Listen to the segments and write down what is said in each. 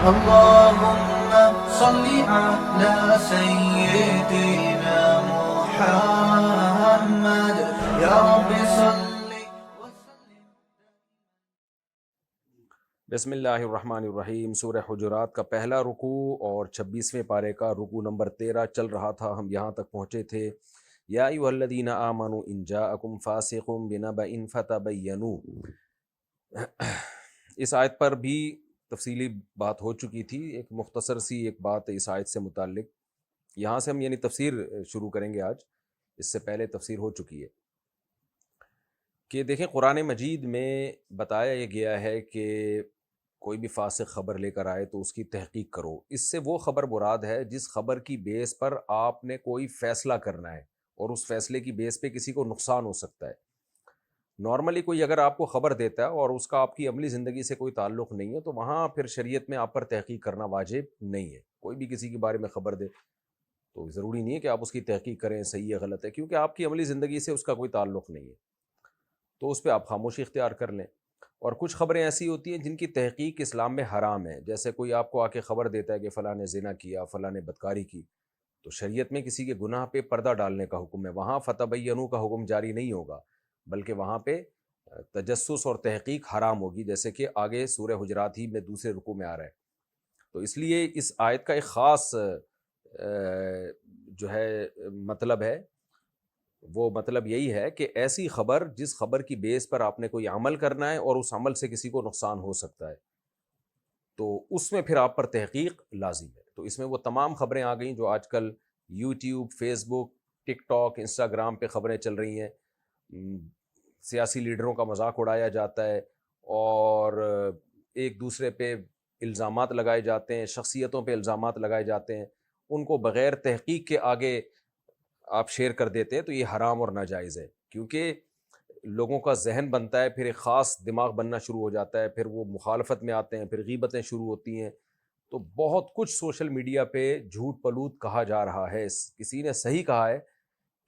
اللهم صل على سيدنا محمد يا رب صل وسلم. بسم اللہ الرحمن الرحیم. سورہ حجرات کا پہلا رکوع اور 26ویں پارے کا رکوع نمبر 13 چل رہا تھا. ہم یہاں تک پہنچے تھے یا ایھا الذین آمنوا ان جاءکم فاسق بنبأ فتبینوا. اس آیت پر بھی تفصیلی بات ہو چکی تھی. ایک مختصر سی ایک بات اس آیت سے متعلق یہاں سے ہم یعنی تفسیر شروع کریں گے آج. اس سے پہلے تفسیر ہو چکی ہے کہ دیکھیں قرآن مجید میں بتایا یہ گیا ہے کہ کوئی بھی فاسق خبر لے کر آئے تو اس کی تحقیق کرو. اس سے وہ خبر مراد ہے جس خبر کی بیس پر آپ نے کوئی فیصلہ کرنا ہے اور اس فیصلے کی بیس پہ کسی کو نقصان ہو سکتا ہے. نارملی کوئی اگر آپ کو خبر دیتا ہے اور اس کا آپ کی عملی زندگی سے کوئی تعلق نہیں ہے تو وہاں پھر شریعت میں آپ پر تحقیق کرنا واجب نہیں ہے. کوئی بھی کسی کے بارے میں خبر دے تو ضروری نہیں ہے کہ آپ اس کی تحقیق کریں صحیح ہے غلط ہے، کیونکہ آپ کی عملی زندگی سے اس کا کوئی تعلق نہیں ہے تو اس پہ آپ خاموشی اختیار کر لیں. اور کچھ خبریں ایسی ہوتی ہیں جن کی تحقیق اسلام میں حرام ہے. جیسے کوئی آپ کو آ کے خبر دیتا ہے کہ فلاں نے زنا کیا، فلاں نے بدکاری کی، تو شریعت میں کسی کے گناہ پہ پردہ ڈالنے کا حکم ہے. وہاں فتبینوا کا حکم جاری نہیں ہوگا بلکہ وہاں پہ تجسس اور تحقیق حرام ہوگی، جیسے کہ آگے سورہ حجرات ہی میں دوسرے رکوع میں آ رہا ہے. تو اس لیے اس آیت کا ایک خاص جو ہے مطلب ہے، وہ مطلب یہی ہے کہ ایسی خبر جس خبر کی بیس پر آپ نے کوئی عمل کرنا ہے اور اس عمل سے کسی کو نقصان ہو سکتا ہے تو اس میں پھر آپ پر تحقیق لازم ہے. تو اس میں وہ تمام خبریں آ گئیں جو آج کل یوٹیوب، فیس بک، ٹک ٹاک، انسٹاگرام پہ خبریں چل رہی ہیں. سیاسی لیڈروں کا مذاق اڑایا جاتا ہے اور ایک دوسرے پہ الزامات لگائے جاتے ہیں، شخصیتوں پہ الزامات لگائے جاتے ہیں، ان کو بغیر تحقیق کے آگے آپ شیئر کر دیتے ہیں تو یہ حرام اور ناجائز ہے. کیونکہ لوگوں کا ذہن بنتا ہے، پھر ایک خاص دماغ بننا شروع ہو جاتا ہے، پھر وہ مخالفت میں آتے ہیں، پھر غیبتیں شروع ہوتی ہیں. تو بہت کچھ سوشل میڈیا پہ جھوٹ پلوت کہا جا رہا ہے. کسی نے صحیح کہا ہے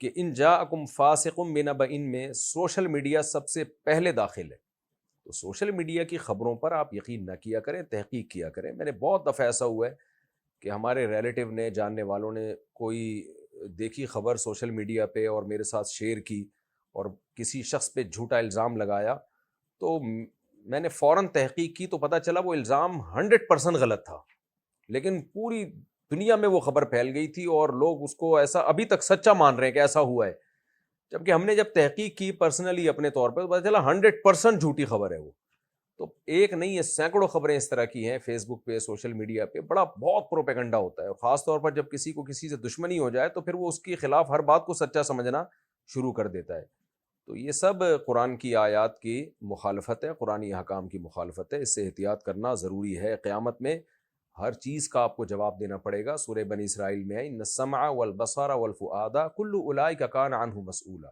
کہ ان جاءکم فاسق بنبأ میں سوشل میڈیا سب سے پہلے داخل ہے. تو سوشل میڈیا کی خبروں پر آپ یقین نہ کیا کریں، تحقیق کیا کریں. میں نے بہت دفعہ ایسا ہوا ہے کہ ہمارے ریلیٹیو نے، جاننے والوں نے کوئی دیکھی خبر سوشل میڈیا پہ اور میرے ساتھ شیئر کی اور کسی شخص پہ جھوٹا الزام لگایا تو میں نے فوراً تحقیق کی تو پتہ چلا وہ الزام 100% غلط تھا، لیکن پوری دنیا میں وہ خبر پھیل گئی تھی اور لوگ اس کو ایسا ابھی تک سچا مان رہے ہیں کہ ایسا ہوا ہے. جبکہ ہم نے جب تحقیق کی پرسنلی اپنے طور پہ تو پتہ چلا 100% جھوٹی خبر ہے وہ. تو ایک نہیں ہے، سینکڑوں خبریں اس طرح کی ہیں فیس بک پہ، سوشل میڈیا پہ. بہت پروپیگنڈا ہوتا ہے، اور خاص طور پر جب کسی کو کسی سے دشمنی ہو جائے تو پھر وہ اس کے خلاف ہر بات کو سچا سمجھنا شروع کر دیتا ہے. تو یہ سب قرآن کی آیات کی مخالفت ہے، قرآنی احکام کی مخالفت ہے. اس سے احتیاط کرنا ضروری ہے. قیامت میں ہر چیز کا آپ کو جواب دینا پڑے گا. سورہ بنی اسرائیل میں ہے ان السمع والبصر والفؤاد کل اولئک کان عنہ مسئولا.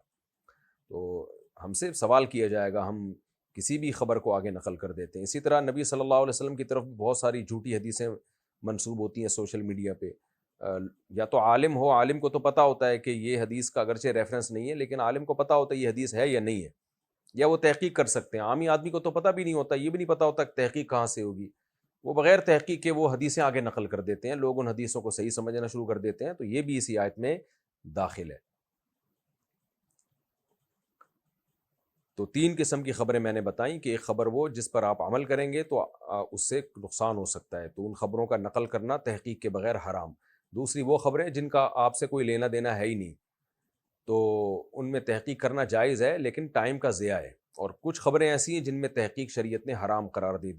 تو ہم سے سوال کیا جائے گا، ہم کسی بھی خبر کو آگے نقل کر دیتے ہیں. اسی طرح نبی صلی اللہ علیہ وسلم کی طرف بہت ساری جھوٹی حدیثیں منسوب ہوتی ہیں سوشل میڈیا پہ. یا تو عالم ہو، عالم کو تو پتہ ہوتا ہے کہ یہ حدیث کا اگرچہ ریفرنس نہیں ہے لیکن عالم کو پتہ ہوتا ہے یہ حدیث ہے یا نہیں ہے، یا وہ تحقیق کر سکتے ہیں. عامی آدمی کو تو پتہ بھی نہیں ہوتا، یہ بھی نہیں پتہ ہوتا کہ تحقیق کہاں سے ہوگی. وہ بغیر تحقیق کے وہ حدیثیں آگے نقل کر دیتے ہیں، لوگ ان حدیثوں کو صحیح سمجھنا شروع کر دیتے ہیں. تو یہ بھی اسی آیت میں داخل ہے. تو 3 قسم کی خبریں میں نے بتائیں کہ ایک خبر وہ جس پر آپ عمل کریں گے تو اس سے نقصان ہو سکتا ہے، تو ان خبروں کا نقل کرنا تحقیق کے بغیر حرام. دوسری وہ خبریں جن کا آپ سے کوئی لینا دینا ہے ہی نہیں، تو ان میں تحقیق کرنا جائز ہے لیکن ٹائم کا ضیاع ہے. اور کچھ خبریں ایسی ہیں جن میں تحقیق شریعت نے حرام قرار دے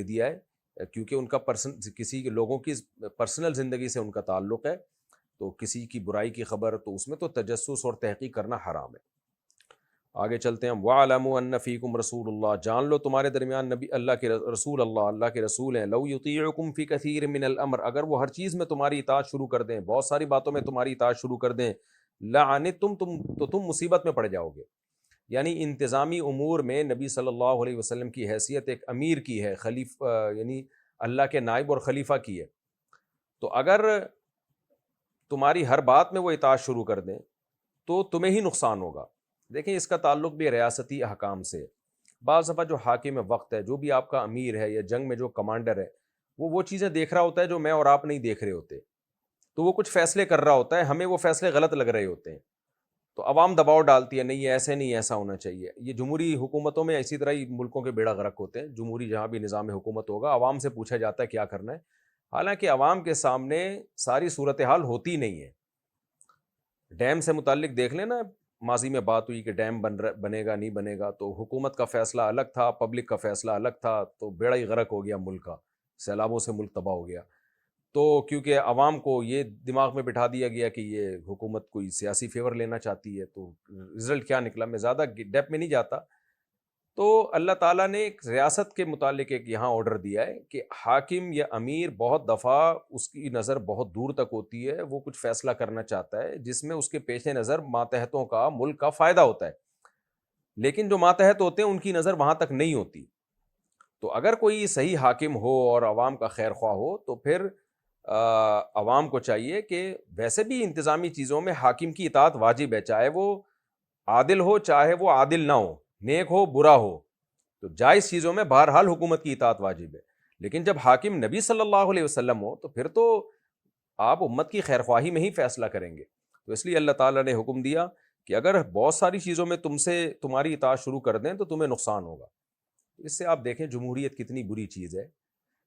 دیا ہے کیونکہ ان کا کسی کے لوگوں کی پرسنل زندگی سے ان کا تعلق ہے. تو کسی کی برائی کی خبر تو اس میں تو تجسس اور تحقیق کرنا حرام ہے. آگے چلتے ہیں. وَاعْلَمُوا أَنَّ فِيكُمْ رَسُولُ اللَّهِ، جان لو تمہارے درمیان نبی اللہ کے رسول، اللہ کے رسول ہیں. لَوْ يُطِيعُكُمْ فِي كَثِيرٍ مِّنَ الْأَمْرِ، اگر وہ ہر چیز میں تمہاری اطاعت شروع کر دیں، بہت ساری باتوں میں تمہاری اطاعت شروع کر دیں، لَعَنِتُّمْ تو تم مصیبت میں پڑ جاؤ گے. یعنی انتظامی امور میں نبی صلی اللہ علیہ وسلم کی حیثیت ایک امیر کی ہے، یعنی اللہ کے نائب اور خلیفہ کی ہے. تو اگر تمہاری ہر بات میں وہ اطاعت شروع کر دیں تو تمہیں ہی نقصان ہوگا. دیکھیں اس کا تعلق بھی ریاستی احکام سے. بعض دفعہ جو حاکم وقت ہے، جو بھی آپ کا امیر ہے یا جنگ میں جو کمانڈر ہے، وہ چیزیں دیکھ رہا ہوتا ہے جو میں اور آپ نہیں دیکھ رہے ہوتے، تو وہ کچھ فیصلے کر رہا ہوتا ہے، ہمیں وہ فیصلے غلط لگ رہے ہوتے ہیں، تو عوام دباؤ ڈالتی ہے، نہیں یہ ایسے نہیں، ایسا ہونا چاہیے۔ یہ جمہوری حکومتوں میں اسی طرح ہی ملکوں کے بیڑا غرق ہوتے ہیں، جمہوری جہاں بھی نظام حکومت ہوگا عوام سے پوچھا جاتا ہے کیا کرنا ہے، حالانکہ عوام کے سامنے ساری صورتحال ہوتی نہیں ہے۔ ڈیم سے متعلق دیکھ لیں نا، ماضی میں بات ہوئی کہ ڈیم بنے گا نہیں بنے گا، تو حکومت کا فیصلہ الگ تھا، پبلک کا فیصلہ الگ تھا، تو بیڑا ہی غرق ہو گیا ملک کا، سیلابوں سے ملک تباہ ہو گیا۔ تو کیونکہ عوام کو یہ دماغ میں بٹھا دیا گیا کہ یہ حکومت کوئی سیاسی فیور لینا چاہتی ہے، تو رزلٹ کیا نکلا، میں زیادہ ڈیپ میں نہیں جاتا۔ تو اللہ تعالیٰ نے ایک ریاست کے متعلق ایک یہاں آرڈر دیا ہے کہ حاکم یا امیر بہت دفعہ اس کی نظر بہت دور تک ہوتی ہے، وہ کچھ فیصلہ کرنا چاہتا ہے جس میں اس کے پیش نظر ماتحتوں کا، ملک کا فائدہ ہوتا ہے، لیکن جو ماتحت ہوتے ہیں ان کی نظر وہاں تک نہیں ہوتی۔ تو اگر کوئی صحیح حاکم ہو اور عوام کا خیر خواہ ہو تو پھر عوام کو چاہیے کہ ویسے بھی انتظامی چیزوں میں حاکم کی اطاعت واجب ہے، چاہے وہ عادل ہو چاہے وہ عادل نہ ہو، نیک ہو برا ہو، تو جائز چیزوں میں بہرحال حکومت کی اطاعت واجب ہے۔ لیکن جب حاکم نبی صلی اللہ علیہ وسلم ہو تو پھر تو آپ امت کی خیر خواہی میں ہی فیصلہ کریں گے۔ تو اس لیے اللہ تعالیٰ نے حکم دیا کہ اگر بہت ساری چیزوں میں تمہاری اطاعت شروع کر دیں تو تمہیں نقصان ہوگا۔ اس سے آپ دیکھیں جمہوریت کتنی بری چیز ہے۔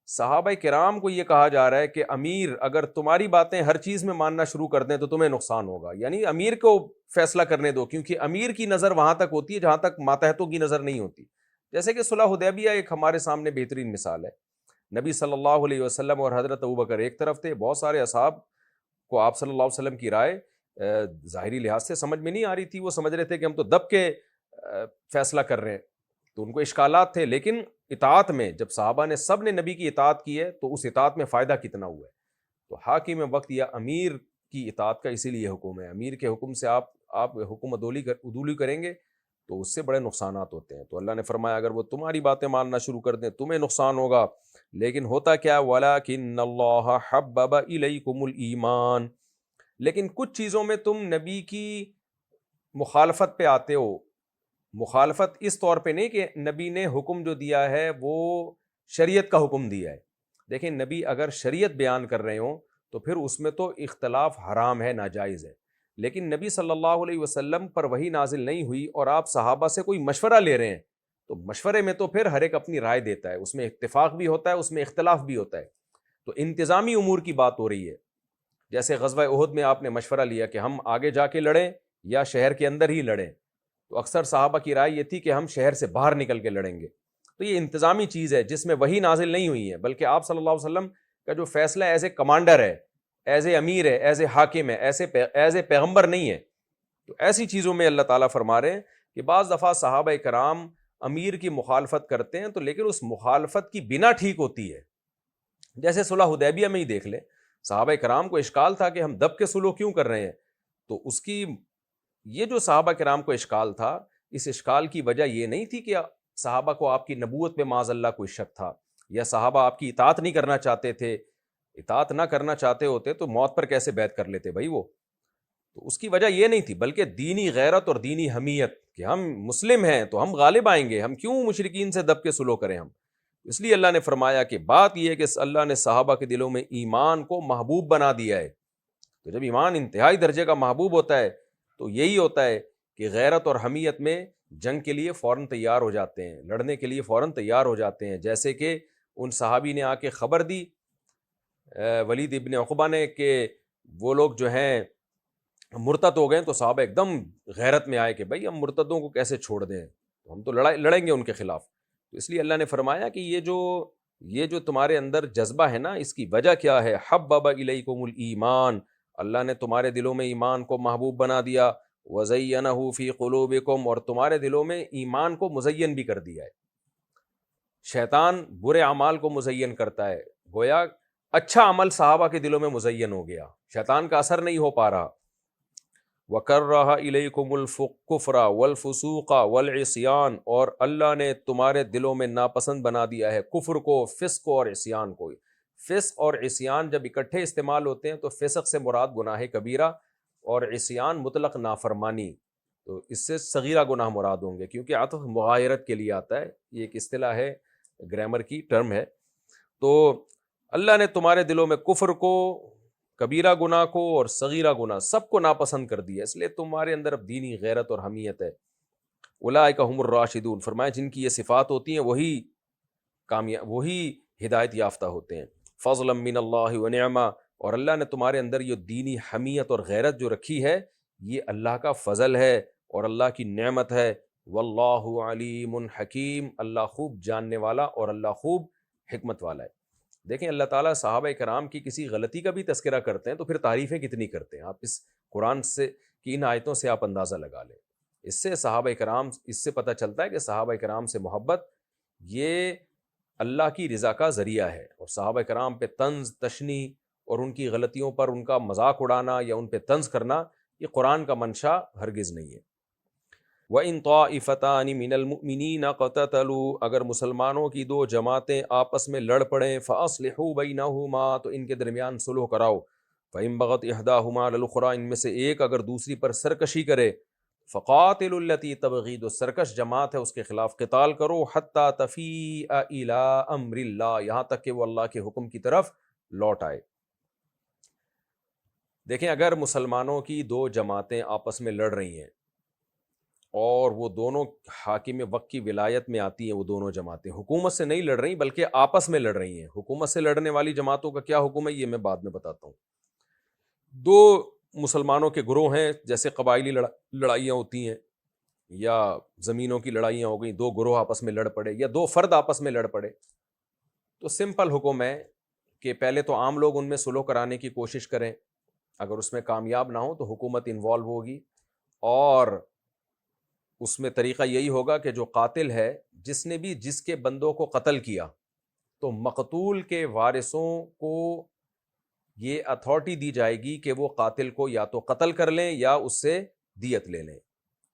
صحابہ کرام کو یہ کہا جا رہا ہے کہ امیر اگر تمہاری باتیں ہر چیز میں ماننا شروع کر دیں تو تمہیں نقصان ہوگا، یعنی امیر کو فیصلہ کرنے دو، کیونکہ امیر کی نظر وہاں تک ہوتی ہے جہاں تک ماتحتوں کی نظر نہیں ہوتی۔ جیسے کہ صلح حدیبیہ ایک ہمارے سامنے بہترین مثال ہے۔ نبی صلی اللہ علیہ وسلم اور حضرت ابوبکر ایک طرف تھے، بہت سارے اصحاب کو آپ صلی اللہ علیہ وسلم کی رائے ظاہری لحاظ سے سمجھ میں نہیں آ رہی تھی، وہ سمجھ رہے تھے کہ ہم تو دب کے فیصلہ کر رہے ہیں، تو ان کو اشکالات تھے، لیکن اطاعت میں جب صحابہ نے سب نے نبی کی اطاعت کی ہے تو اس اطاعت میں فائدہ کتنا ہوا ہے۔ تو حاکم وقت یا امیر کی اطاعت کا اسی لیے حکم ہے، امیر کے حکم سے آپ حکم عدولی کریں گے تو اس سے بڑے نقصانات ہوتے ہیں۔ تو اللہ نے فرمایا اگر وہ تمہاری باتیں ماننا شروع کر دیں تمہیں نقصان ہوگا، لیکن ہوتا کیا، وَلَٰكِنَّ اللَّهَ حَبَّبَ إِلَيْكُمُ الْإِيمَانَ، لیکن کچھ چیزوں میں تم نبی کی مخالفت پہ آتے ہو۔ مخالفت اس طور پہ نہیں کہ نبی نے حکم جو دیا ہے وہ شریعت کا حکم دیا ہے۔ دیکھیں نبی اگر شریعت بیان کر رہے ہوں تو پھر اس میں تو اختلاف حرام ہے، ناجائز ہے، لیکن نبی صلی اللہ علیہ وسلم پر وحی نازل نہیں ہوئی اور آپ صحابہ سے کوئی مشورہ لے رہے ہیں، تو مشورے میں تو پھر ہر ایک اپنی رائے دیتا ہے، اس میں اتفاق بھی ہوتا ہے، اس میں اختلاف بھی ہوتا ہے۔ تو انتظامی امور کی بات ہو رہی ہے، جیسے غزوہ احد میں آپ نے مشورہ لیا کہ ہم آگے جا کے لڑیں یا شہر کے اندر ہی لڑیں، تو اکثر صحابہ کی رائے یہ تھی کہ ہم شہر سے باہر نکل کے لڑیں گے۔ تو یہ انتظامی چیز ہے جس میں وحی نازل نہیں ہوئی ہے، بلکہ آپ صلی اللہ علیہ وسلم کا جو فیصلہ ایز اے کمانڈر ہے، ایز اے امیر ہے، ایز اے حاکم ہے، ایز اے پیغمبر نہیں ہے۔ تو ایسی چیزوں میں اللہ تعالیٰ فرما رہے ہیں کہ بعض دفعہ صحابہ کرام امیر کی مخالفت کرتے ہیں تو لیکن اس مخالفت کی بنا ٹھیک ہوتی ہے۔ جیسے صلح حدیبیہ میں ہی دیکھ لیں، صحابہ کرام کو اشکال تھا کہ ہم دب کے صلح کیوں کر رہے ہیں، تو اس کی یہ جو صحابہ کرام کو اشکال تھا، اس اشکال کی وجہ یہ نہیں تھی کہ صحابہ کو آپ کی نبوت پہ معاذ اللہ کوئی شک تھا، یا صحابہ آپ کی اطاعت نہیں کرنا چاہتے تھے۔ اطاعت نہ کرنا چاہتے ہوتے تو موت پر کیسے بیعت کر لیتے بھائی وہ، تو اس کی وجہ یہ نہیں تھی، بلکہ دینی غیرت اور دینی حمیت کہ ہم مسلم ہیں تو ہم غالب آئیں گے، ہم کیوں مشرکین سے دب کے صلح کریں ہم۔ اس لیے اللہ نے فرمایا کہ بات یہ ہے کہ اللہ نے صحابہ کے دلوں میں ایمان کو محبوب بنا دیا ہے۔ تو جب ایمان انتہائی درجے کا محبوب ہوتا ہے تو یہی ہوتا ہے کہ غیرت اور حمیت میں جنگ کے لیے فوراً تیار ہو جاتے ہیں، لڑنے کے لیے فوراً تیار ہو جاتے ہیں۔ جیسے کہ ان صحابی نے آ کے خبر دی ولید ابن عقبہ نے کہ وہ لوگ جو ہیں مرتد ہو گئے، تو صحابہ ایک دم غیرت میں آئے کہ بھائی ہم مرتدوں کو کیسے چھوڑ دیں، تو ہم تو لڑیں گے ان کے خلاف۔ تو اس لیے اللہ نے فرمایا کہ یہ جو تمہارے اندر جذبہ ہے نا، اس کی وجہ کیا ہے، حبب الیکم الایمان، اللہ نے تمہارے دلوں میں ایمان کو محبوب بنا دیا، وزینہ فی قلوبکم، اور تمہارے دلوں میں ایمان کو مزین بھی کر دیا ہے۔ شیطان برے اعمال کو مزین کرتا ہے، گویا اچھا عمل صحابہ کے دلوں میں مزین ہو گیا، شیطان کا اثر نہیں ہو پا رہا۔ وَكَرَّهَ إِلَيْكُمُ الْكُفْرَ وَالْفُسُوقَ وَالْعِصْيَانَ، اور اللہ نے تمہارے دلوں میں ناپسند بنا دیا ہے کفر کو، فسق کو اور عصیان کو۔ فسق اور عصیان جب اکٹھے استعمال ہوتے ہیں تو فسق سے مراد گناہ کبیرہ اور عصیان مطلق نافرمانی، تو اس سے صغیرہ گناہ مراد ہوں گے، کیونکہ عطف مغایرت کے لیے آتا ہے، یہ ایک اصطلاح ہے، گرامر کی ٹرم ہے۔ تو اللہ نے تمہارے دلوں میں کفر کو، کبیرہ گناہ کو اور صغیرہ گناہ سب کو ناپسند کر دیا، اس لیے تمہارے اندر اب دینی غیرت اور حمیت ہے۔ اولئک هم الراشدون، فرمایا جن کی یہ صفات ہوتی ہیں وہی کامیاب، وہی ہدایت یافتہ ہوتے ہیں۔ فضلا من اللہ ونعما، اور اللہ نے تمہارے اندر یہ دینی حمیت اور غیرت جو رکھی ہے یہ اللہ کا فضل ہے اور اللہ کی نعمت ہے۔ واللہ علیم حکیم، اللہ خوب جاننے والا اور اللہ خوب حکمت والا ہے۔ دیکھیں اللہ تعالیٰ صحابہ کرام کی کسی غلطی کا بھی تذکرہ کرتے ہیں تو پھر تعریفیں کتنی کرتے ہیں۔ آپ اس قرآن سے کی ان آیتوں سے آپ اندازہ لگا لیں، اس سے صحابہ کرام، اس سے پتہ چلتا ہے کہ صحابہ کرام سے محبت یہ اللہ کی رضا کا ذریعہ ہے، اور صحابہ کرام پہ طنز تشنی اور ان کی غلطیوں پر ان کا مذاق اڑانا یا ان پہ طنز کرنا یہ قرآن کا منشا ہرگز نہیں ہے۔ وَإِن طَائِفَتَانِ مِنَ الْمُؤْمِنِينَ اقْتَتَلُوا، اگر مسلمانوں کی دو جماعتیں آپس میں لڑ پڑیں، فَأَصْلِحُوا بَيْنَهُمَا، تو ان کے درمیان صلح کراؤ۔ فَإِن بَغَتْ إِحْدَاهُمَا عَلَى الْأُخْرَىٰ، ان میں سے ایک اگر دوسری پر سرکشی کرے، فَقَاتِلُوا الَّتِي تَبْغِي، جو سرکش جماعت ہے اس کے خلاف قتال کرو، حَتَّىٰ تَفِيءَ إِلَىٰ أَمْرِ اللَّهِ، یہاں تک کہ وہ اللہ کے حکم کی طرف لوٹ آئے۔ دیکھیں اگر مسلمانوں کی دو جماعتیں آپس میں لڑ رہی ہیں اور وہ دونوں حاکم وقت کی ولایت میں آتی ہیں، وہ دونوں جماعتیں حکومت سے نہیں لڑ رہی بلکہ آپس میں لڑ رہی ہیں، حکومت سے لڑنے والی جماعتوں کا کیا حکم ہے یہ میں بعد میں بتاتا ہوں۔ دو مسلمانوں کے گروہ ہیں، جیسے قبائلی لڑائیاں ہوتی ہیں یا زمینوں کی لڑائیاں ہو گئیں، دو گروہ آپس میں لڑ پڑے یا دو فرد آپس میں لڑ پڑے، تو سمپل حکم ہے کہ پہلے تو عام لوگ ان میں صلح کرانے کی کوشش کریں، اگر اس میں کامیاب نہ ہو تو حکومت انوالو ہوگی، اور اس میں طریقہ یہی ہوگا کہ جو قاتل ہے، جس نے بھی جس کے بندوں کو قتل کیا، تو مقتول کے وارثوں کو یہ اتھارٹی دی جائے گی کہ وہ قاتل کو یا تو قتل کر لیں یا اس سے دیت لے لیں،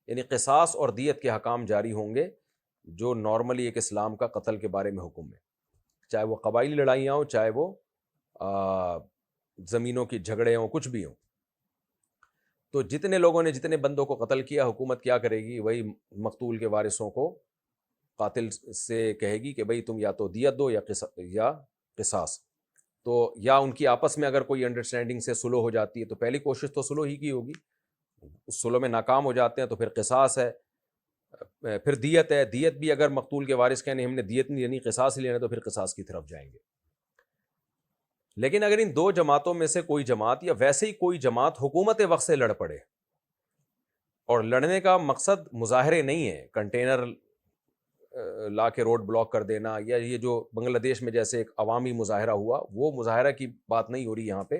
یعنی قصاص اور دیت کے حکام جاری ہوں گے، جو نارملی ایک اسلام کا قتل کے بارے میں حکم ہے، چاہے وہ قبائلی لڑائیاں ہوں، چاہے وہ زمینوں کی جھگڑے ہوں، کچھ بھی ہوں۔ تو جتنے لوگوں نے جتنے بندوں کو قتل کیا، حکومت کیا کرے گی، وہی مقتول کے وارثوں کو قاتل سے کہے گی کہ بھئی تم یا تو دیت دو یا قصاص، تو یا ان کی آپس میں اگر کوئی انڈرسٹینڈنگ سے صلح ہو جاتی ہے تو پہلی کوشش تو صلح ہی کی ہوگی، اس صلح میں ناکام ہو جاتے ہیں تو پھر قصاص ہے، پھر دیت ہے، دیت بھی اگر مقتول کے وارث کہنے ہم نے دیت نہیں لینی قصاص ہی لینا تو پھر قصاص کی طرف جائیں گے۔ لیکن اگر ان دو جماعتوں میں سے کوئی جماعت یا ویسے ہی کوئی جماعت حکومت وقت سے لڑ پڑے، اور لڑنے کا مقصد مظاہرے نہیں ہے، کنٹینر لا کے روڈ بلاک کر دینا، یا یہ جو بنگلہ دیش میں جیسے ایک عوامی مظاہرہ ہوا، وہ مظاہرہ کی بات نہیں ہو رہی یہاں پہ،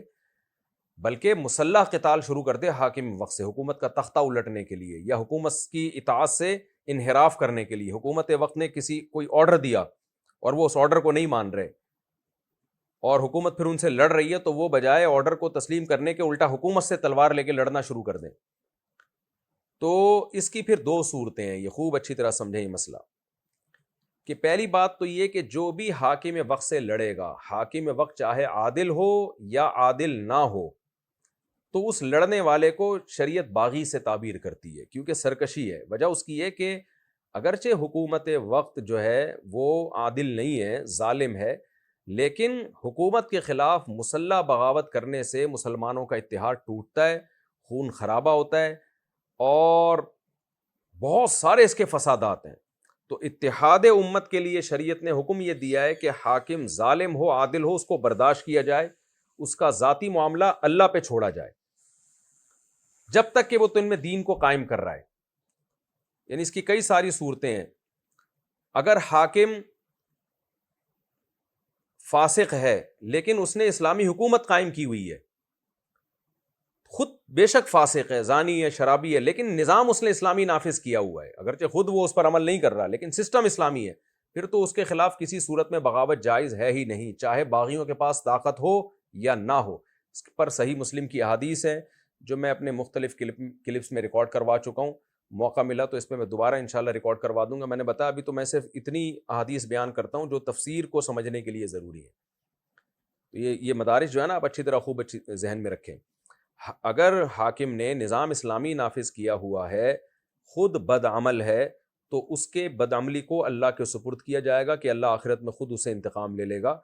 بلکہ مسلح قتال شروع کر دے حاکم وقت سے، حکومت کا تختہ الٹنے کے لیے یا حکومت کی اطاعت سے انحراف کرنے کے لیے۔ حکومت وقت نے کوئی آرڈر دیا اور وہ اس آرڈر کو نہیں مان رہے، اور حکومت پھر ان سے لڑ رہی ہے، تو وہ بجائے آرڈر کو تسلیم کرنے کے الٹا حکومت سے تلوار لے کے لڑنا شروع کر دیں۔ تو اس کی پھر دو صورتیں ہیں، یہ خوب اچھی طرح سمجھیں یہ مسئلہ، کہ پہلی بات تو یہ کہ جو بھی حاکم وقت سے لڑے گا، حاکم وقت چاہے عادل ہو یا عادل نہ ہو، تو اس لڑنے والے کو شریعت باغی سے تعبیر کرتی ہے، کیونکہ سرکشی ہے۔ وجہ اس کی یہ کہ اگرچہ حکومت وقت جو ہے وہ عادل نہیں ہے، ظالم ہے، لیکن حکومت کے خلاف مسلح بغاوت کرنے سے مسلمانوں کا اتحاد ٹوٹتا ہے، خون خرابہ ہوتا ہے، اور بہت سارے اس کے فسادات ہیں۔ تو اتحاد امت کے لیے شریعت نے حکم یہ دیا ہے کہ حاکم ظالم ہو عادل ہو، اس کو برداشت کیا جائے، اس کا ذاتی معاملہ اللہ پہ چھوڑا جائے، جب تک کہ وہ تو ان میں دین کو قائم کر رہا ہے۔ یعنی اس کی کئی ساری صورتیں ہیں۔ اگر حاکم فاسق ہے لیکن اس نے اسلامی حکومت قائم کی ہوئی ہے، خود بے شک فاسق ہے، زانی ہے، شرابی ہے، لیکن نظام اس نے اسلامی نافذ کیا ہوا ہے، اگرچہ خود وہ اس پر عمل نہیں کر رہا لیکن سسٹم اسلامی ہے، پھر تو اس کے خلاف کسی صورت میں بغاوت جائز ہے ہی نہیں، چاہے باغیوں کے پاس طاقت ہو یا نہ ہو۔ اس پر صحیح مسلم کی احادیث ہیں جو میں اپنے مختلف کلپس میں ریکارڈ کروا چکا ہوں، موقع ملا تو اس پہ میں دوبارہ انشاءاللہ ریکارڈ کروا دوں گا۔ میں نے بتایا ابھی تو میں صرف اتنی احادیث بیان کرتا ہوں جو تفسیر کو سمجھنے کے لیے ضروری ہے۔ تو یہ مدارس جو ہے نا آپ اچھی طرح خوب اچھی ذہن میں رکھیں۔ اگر حاکم نے نظام اسلامی نافذ کیا ہوا ہے، خود بد عمل ہے، تو اس کے بد عملی کو اللہ کے سپرد کیا جائے گا کہ اللہ آخرت میں خود اسے انتقام لے لے گا۔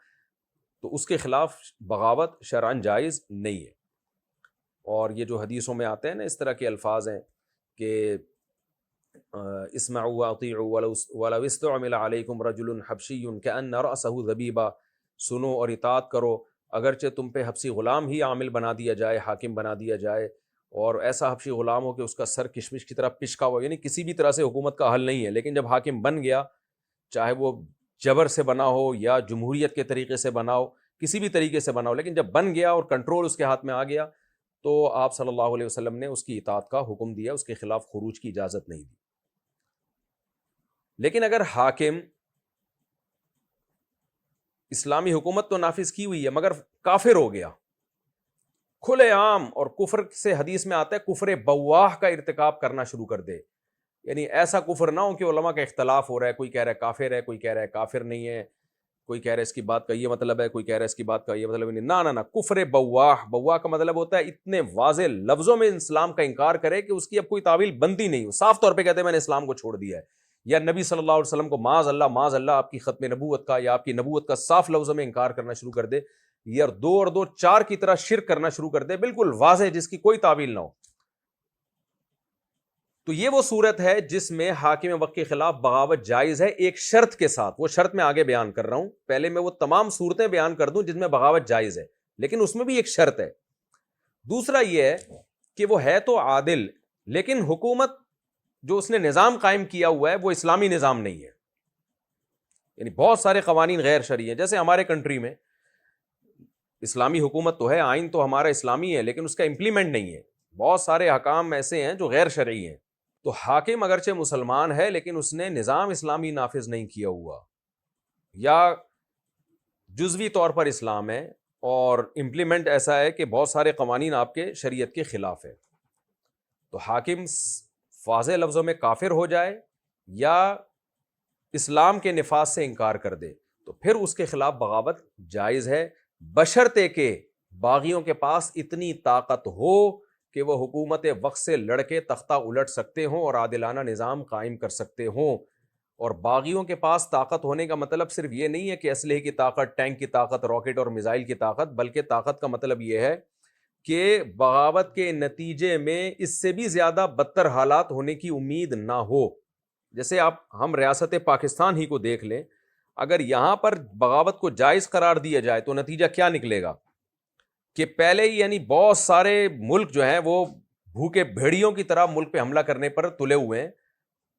تو اس کے خلاف بغاوت شرعاً جائز نہیں ہے۔ اور یہ جو حدیثوں میں آتے ہیں نا اس طرح کے الفاظ ہیں کہ اسمعوا واطیعوا ولو استعمل علیکم رجل حبشی کأن رأسہ ذبیبہ، سنو اور اطاعت کرو اگرچہ تم پہ حبشی غلام ہی عامل بنا دیا جائے، حاکم بنا دیا جائے، اور ایسا حبشی غلام ہو کہ اس کا سر کشمش کی طرح پچکا ہوا، یعنی کسی بھی طرح سے حکومت کا حل نہیں ہے، لیکن جب حاکم بن گیا، چاہے وہ جبر سے بنا ہو یا جمہوریت کے طریقے سے بنا ہو، کسی بھی طریقے سے بنا ہو، لیکن جب بن گیا اور کنٹرول اس کے ہاتھ میں آ گیا تو آپ صلی اللہ علیہ وسلم نے اس کی اطاعت کا حکم دیا، اس کے خلاف خروج کی اجازت نہیں دی۔ لیکن اگر حاکم اسلامی حکومت تو نافذ کی ہوئی ہے مگر کافر ہو گیا کھلے عام، اور کفر سے حدیث میں آتا ہے کفر بواح کا ارتکاب کرنا شروع کر دے، یعنی ایسا کفر نہ ہو کہ علماء کا اختلاف ہو رہا ہے، کوئی کہہ رہا ہے کافر ہے، کوئی کہہ رہا ہے کافر نہیں ہے، کوئی کہہ رہا ہے اس کی بات کا یہ مطلب ہے، کوئی کہہ رہا ہے اس کی بات کا یہ مطلب نہیں، نہ کفر بواح، بواح کا مطلب ہوتا ہے اتنے واضح لفظوں میں اسلام کا انکار کرے کہ اس کی اب کوئی تعویل بنتی نہیں ہو، صاف طور پہ کہتے ہیں میں نے اسلام کو چھوڑ دیا ہے، یا نبی صلی اللہ علیہ وسلم کو معاذ اللہ آپ کی ختم نبوت کا یا آپ کی نبوت کا صاف لفظوں میں انکار کرنا شروع کر دے، یا دو اور دو چار کی طرح شرک کرنا شروع کر دے، بالکل واضح جس کی کوئی تعویل نہ ہو۔ تو یہ وہ صورت ہے جس میں حاکم وقت کے خلاف بغاوت جائز ہے، ایک شرط کے ساتھ، وہ شرط میں آگے بیان کر رہا ہوں، پہلے میں وہ تمام صورتیں بیان کر دوں جس میں بغاوت جائز ہے، لیکن اس میں بھی ایک شرط ہے۔ دوسرا یہ ہے کہ وہ ہے تو عادل، لیکن حکومت جو اس نے نظام قائم کیا ہوا ہے وہ اسلامی نظام نہیں ہے، یعنی بہت سارے قوانین غیر شرعی ہیں، جیسے ہمارے کنٹری میں اسلامی حکومت تو ہے، آئین تو ہمارا اسلامی ہے، لیکن اس کا امپلیمنٹ نہیں ہے، بہت سارے حکام ایسے ہیں جو غیر شرعی ہیں، تو حاکم اگرچہ مسلمان ہے لیکن اس نے نظام اسلامی نافذ نہیں کیا ہوا، یا جزوی طور پر اسلام ہے اور امپلیمنٹ ایسا ہے کہ بہت سارے قوانین آپ کے شریعت کے خلاف ہے، تو حاکم واضح لفظوں میں کافر ہو جائے یا اسلام کے نفاذ سے انکار کر دے تو پھر اس کے خلاف بغاوت جائز ہے، بشرطے کہ باغیوں کے پاس اتنی طاقت ہو کہ وہ حکومت وقت سے لڑ کے تختہ الٹ سکتے ہوں اور عادلانہ نظام قائم کر سکتے ہوں۔ اور باغیوں کے پاس طاقت ہونے کا مطلب صرف یہ نہیں ہے کہ اسلحے کی طاقت، ٹینک کی طاقت، راکٹ اور میزائل کی طاقت، بلکہ طاقت کا مطلب یہ ہے کہ بغاوت کے نتیجے میں اس سے بھی زیادہ بدتر حالات ہونے کی امید نہ ہو۔ جیسے ہم ریاست پاکستان ہی کو دیکھ لیں، اگر یہاں پر بغاوت کو جائز قرار دیا جائے تو نتیجہ کیا نکلے گا کہ پہلے ہی یعنی بہت سارے ملک جو ہیں وہ بھوکے بھیڑیوں کی طرح ملک پہ حملہ کرنے پر تلے ہوئے ہیں،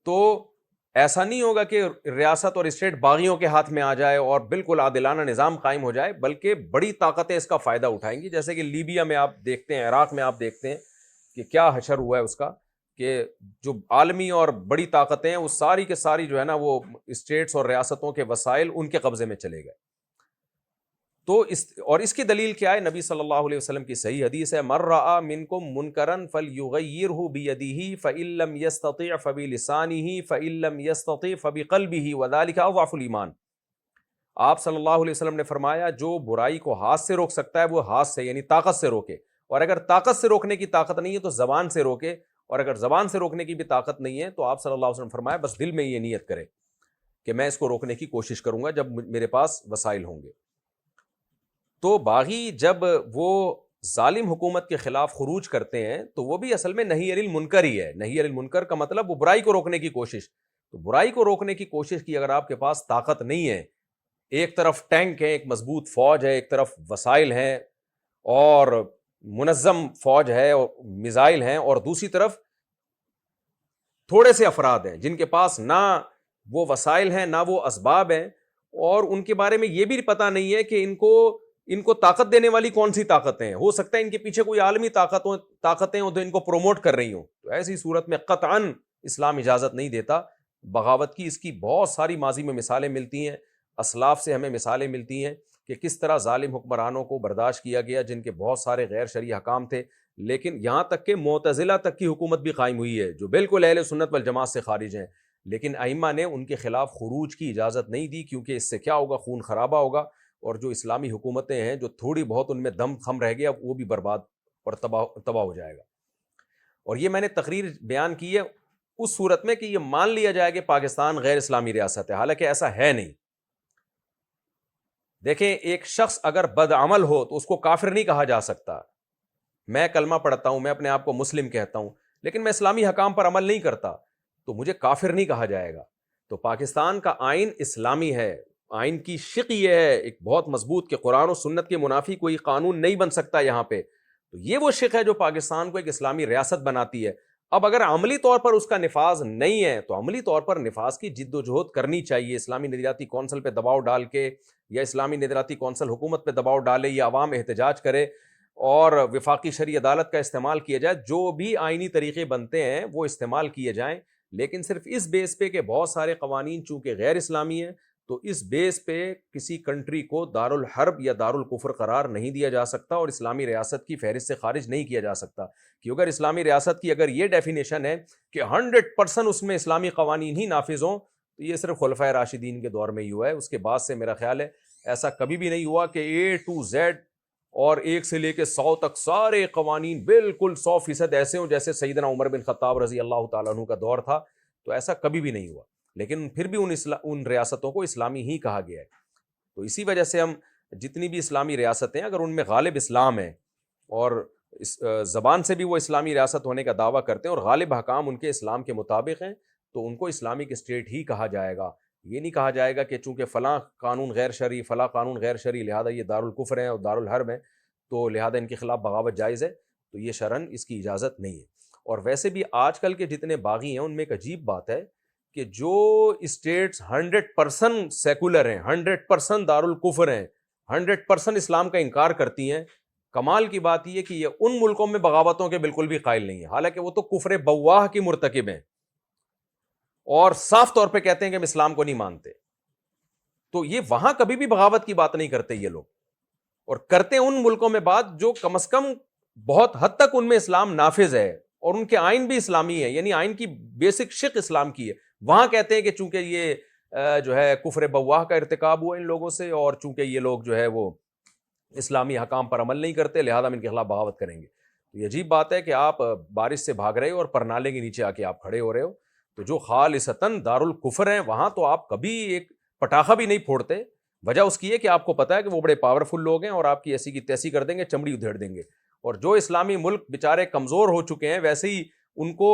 تو ایسا نہیں ہوگا کہ ریاست اور اسٹیٹ باغیوں کے ہاتھ میں آ جائے اور بالکل عادلانہ نظام قائم ہو جائے، بلکہ بڑی طاقتیں اس کا فائدہ اٹھائیں گی، جیسے کہ لیبیا میں آپ دیکھتے ہیں، عراق میں آپ دیکھتے ہیں کہ کیا حشر ہوا ہے اس کا، کہ جو عالمی اور بڑی طاقتیں ہیں وہ ساری کے ساری جو ہے نا وہ اسٹیٹس اور ریاستوں کے وسائل ان کے قبضے میں چلے گئے۔ تو اس کی دلیل کیا ہے؟ نبی صلی اللہ علیہ وسلم کی صحیح حدیث ہے، من رأى منکم منکرا فلیغیرہ بیدہ فإن لم یستطع فبلسانہ فإن لم یستطع فبقلبہ وذلک اضعف الایمان۔ آپ صلی اللہ علیہ وسلم نے فرمایا جو برائی کو ہاتھ سے روک سکتا ہے وہ ہاتھ سے یعنی طاقت سے روکے، اور اگر طاقت سے روکنے کی طاقت نہیں ہے تو زبان سے روکے، اور اگر زبان سے روکنے کی بھی طاقت نہیں ہے تو آپ صلی اللہ علیہ وسلم فرمایا بس دل میں یہ نیت کرے کہ میں اس کو روکنے کی کوشش کروں گا جب میرے پاس وسائل ہوں گے۔ تو باغی جب وہ ظالم حکومت کے خلاف خروج کرتے ہیں تو وہ بھی اصل میں نہی عن المنکر ہی ہے۔ نہی عن المنکر کا مطلب وہ برائی کو روکنے کی کوشش، تو برائی کو روکنے کی کوشش کی اگر آپ کے پاس طاقت نہیں ہے، ایک طرف ٹینک ہے، ایک مضبوط فوج ہے، ایک طرف وسائل ہیں اور منظم فوج ہے اور میزائل ہیں، اور دوسری طرف تھوڑے سے افراد ہیں جن کے پاس نہ وہ وسائل ہیں نہ وہ اسباب ہیں، اور ان کے بارے میں یہ بھی پتہ نہیں ہے کہ ان کو طاقت دینے والی کون سی طاقتیں ہیں، ہو سکتا ہے ان کے پیچھے کوئی عالمی طاقتیں ہوں تو ان کو پروموٹ کر رہی ہوں، تو ایسی صورت میں قطعاً اسلام اجازت نہیں دیتا بغاوت کی۔ اس کی بہت ساری ماضی میں مثالیں ملتی ہیں، اسلاف سے ہمیں مثالیں ملتی ہیں کہ کس طرح ظالم حکمرانوں کو برداشت کیا گیا جن کے بہت سارے غیر شرعی حکام تھے، لیکن یہاں تک کہ معتزلہ تک کی حکومت بھی قائم ہوئی ہے جو بالکل اہل سنت والجماعت سے خارج ہیں، لیکن ائمہ نے ان کے خلاف خروج کی اجازت نہیں دی، کیونکہ اس سے کیا ہوگا، خون خرابہ ہوگا، اور جو اسلامی حکومتیں ہیں جو تھوڑی بہت ان میں دم خم رہ گیا وہ بھی برباد اور تباہ ہو جائے گا۔ اور یہ میں نے تقریر بیان کی ہے اس صورت میں کہ یہ مان لیا جائے کہ پاکستان غیر اسلامی ریاست ہے، حالانکہ ایسا ہے نہیں۔ دیکھیں ایک شخص اگر بدعمل ہو تو اس کو کافر نہیں کہا جا سکتا. میں کلمہ پڑھتا ہوں, میں اپنے آپ کو مسلم کہتا ہوں, لیکن میں اسلامی حکام پر عمل نہیں کرتا تو مجھے کافر نہیں کہا جائے گا. تو پاکستان کا آئین اسلامی ہے, آئین کی شق یہ ہے ایک بہت مضبوط کہ قرآن و سنت کے منافی کوئی قانون نہیں بن سکتا یہاں پہ. تو یہ وہ شق ہے جو پاکستان کو ایک اسلامی ریاست بناتی ہے. اب اگر عملی طور پر اس کا نفاذ نہیں ہے تو عملی طور پر نفاذ کی جد و جہد کرنی چاہیے. اسلامی نظریاتی کونسل پہ دباؤ ڈال کے, یا اسلامی نظریاتی کونسل حکومت پہ دباؤ ڈالے, یا عوام احتجاج کرے اور وفاقی شرعی عدالت کا استعمال کیا جائے. جو بھی آئینی طریقے بنتے ہیں وہ استعمال کیے جائیں, لیکن صرف اس بیس پہ کہ بہت سارے قوانین چونکہ غیر اسلامی ہیں تو اس بیس پہ کسی کنٹری کو دارالحرب یا دارالکفر قرار نہیں دیا جا سکتا اور اسلامی ریاست کی فہرست سے خارج نہیں کیا جا سکتا. کہ اگر اسلامی ریاست کی اگر یہ ڈیفینیشن ہے کہ 100% اس میں اسلامی قوانین ہی نافذ ہوں تو یہ صرف خلفائے راشدین کے دور میں ہی ہوا ہے. اس کے بعد سے میرا خیال ہے ایسا کبھی بھی نہیں ہوا کہ A to Z اور 1 سے لے کے 100 تک سارے قوانین بالکل 100% ایسے ہوں جیسے سیدنا عمر بن خطاب رضی اللہ تعالیٰ عنہ کا دور تھا. تو ایسا کبھی بھی نہیں ہوا, لیکن پھر بھی ان ریاستوں کو اسلامی ہی کہا گیا ہے. تو اسی وجہ سے ہم جتنی بھی اسلامی ریاستیں اگر ان میں غالب اسلام ہے اور زبان سے بھی وہ اسلامی ریاست ہونے کا دعویٰ کرتے ہیں اور غالب حکام ان کے اسلام کے مطابق ہیں تو ان کو اسلامک اسٹیٹ ہی کہا جائے گا. یہ نہیں کہا جائے گا کہ چونکہ فلاں قانون غیر شرعی, فلاں قانون غیر شرعی, لہذا یہ دارالکفر ہیں اور دارالحرب ہیں تو لہذا ان کے خلاف بغاوت جائز ہے. تو یہ شرعاً اس کی اجازت نہیں ہے. اور ویسے بھی آج کل کے جتنے باغی ہیں ان میں ایک عجیب بات ہے کہ جو اسٹیٹس 100% سیکولر ہیں, 100% دارالکفر ہیں, 100% اسلام کا انکار کرتی ہیں, کمال کی بات یہ کہ یہ ان ملکوں میں بغاوتوں کے بالکل بھی قائل نہیں ہیں, حالانکہ وہ تو کفر بواہ کی مرتکب ہیں اور صاف طور پہ کہتے ہیں کہ ہم اسلام کو نہیں مانتے. تو یہ وہاں کبھی بھی بغاوت کی بات نہیں کرتے یہ لوگ, اور کرتے ہیں ان ملکوں میں بات جو کم از کم بہت حد تک ان میں اسلام نافذ ہے اور ان کے آئین بھی اسلامی ہے, یعنی آئین کی بیسک شق اسلام کی ہے. وہاں کہتے ہیں کہ چونکہ یہ جو ہے کفر بواہ کا ارتکاب ہوا ان لوگوں سے اور چونکہ یہ لوگ جو ہے وہ اسلامی حکام پر عمل نہیں کرتے لہذا ہم ان کے خلاف بغاوت کریں گے. تو یہ عجیب بات ہے کہ آپ بارش سے بھاگ رہے ہو اور پرنالے کے نیچے آ کے آپ کھڑے ہو رہے ہو. تو جو خالصتاً دارالکفر ہیں وہاں تو آپ کبھی ایک پٹاخہ بھی نہیں پھوڑتے. وجہ اس کی ہے کہ آپ کو پتا ہے کہ وہ بڑے پاورفل لوگ ہیں اور آپ کی ایسی کی تیسی کر دیں گے, چمڑی ادھیڑ دیں گے. اور جو اسلامی ملک بیچارے کمزور ہو چکے ہیں ویسے ہی ان کو